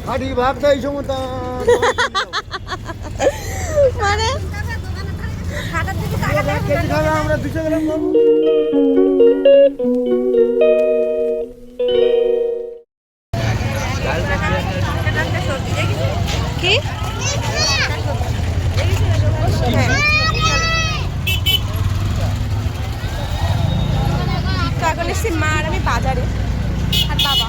হাড়ি ভাগ দেয় সমতা মানে আমরা 200 গ্রাম খাবো। কি তো এখন এসছি মা আর আমি বাজারে আর বাবা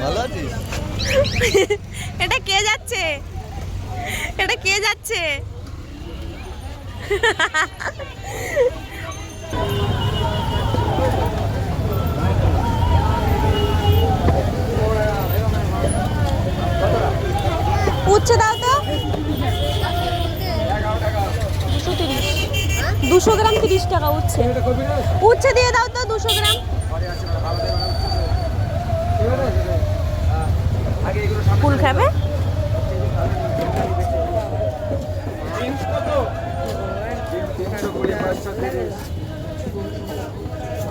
ভালো আছিস? এটা কে যাচ্ছে? এটা কে যাচ্ছে? উচ্ছে দাও তো 200 গ্রাম 30 টাকা উচ্ছে উচ্ছে দিয়ে দাও তো 200 গ্রাম ফুল খাবে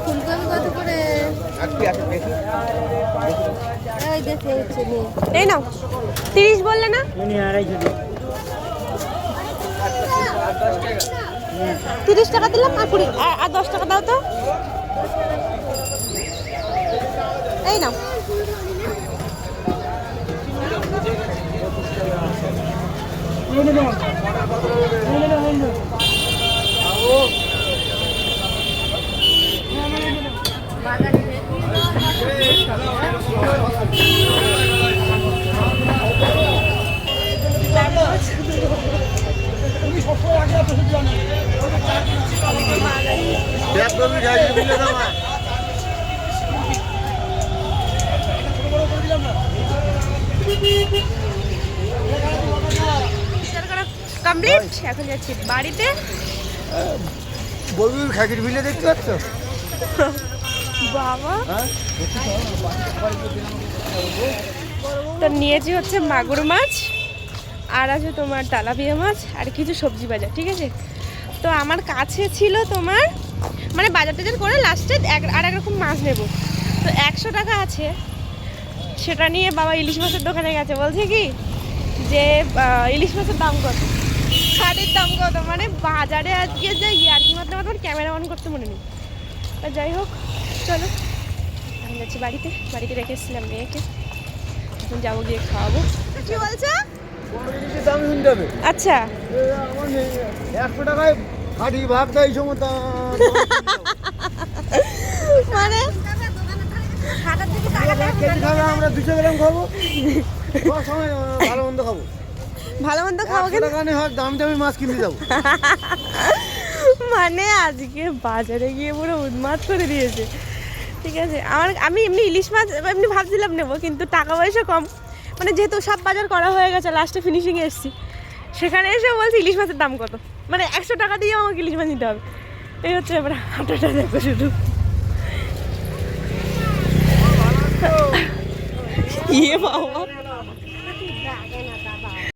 ফুলকপি কত করে? এই দেখে হচ্ছে নে। এই নাও 30 বললে না 30 টাকা দিলাম আর 20 আর 10 টাকা দাও তো এই নাও কমপ্লিট এখন যাচ্ছি বাড়িতে বউর খাগির বিলে দেখতে পাচ্ছ? বাবা তো নিয়েছি হচ্ছে মাগুর মাছ আর আছে তোমার তেলাপিয়া মাছ আর কিছু সবজি বাজার ঠিক আছে তো আমার কাছে ছিল তোমার মানে বাজার টাজার করে লাস্টে আর এক রকম মাছ নেব তো 100 টাকা আছে সেটা নিয়ে বাবা ইলিশ মাছের দোকানে গেছে বলছে কি যে ইলিশ মাছের দাম কত শাড়ির দাম কত মানে বাজারে আজকে যে ইয়ার্কি মারতে মারতে আমার ক্যামেরা অন করতে মনে নেই তা যাই হোক চলো আমি যাচ্ছি বাড়িতে রেখে এসেছিলাম মেয়েকে এখন যাবো গিয়ে খাওয়াবো কি বলছো দাম শুনতে হবে আচ্ছা 100 টাকায় হাড়ি ভাগ দেয় সমতা মানে কেজি খাবে আমরা 200 গ্রাম খাবো সব সময় ভালো মন্দ খাবো খাবো 100 টাকা নিয়ে হয় দামি দামি মাছ কিনতে যাবো মানে আজকে বাজারে গিয়ে পুরো উন্মাদ করে দিয়েছে ঠিক আছে আমি এমনি ইলিশ মাছ এমনি ভাবছিলাম নেবো কিন্তু টাকা পয়সা কম মানে যেহেতু সব বাজার করা হয়ে গেছে লাস্টে ফিনিশিংয়ে এসেছি সেখানে এসে বলছি ইলিশ মাছের দাম কত মানে 100 টাকা দিয়ে আমাকে ইলিশ মাছ নিতে হবে এই হচ্ছে এবার হাঁটাটা দেখো শুধু ইয়ে বাবা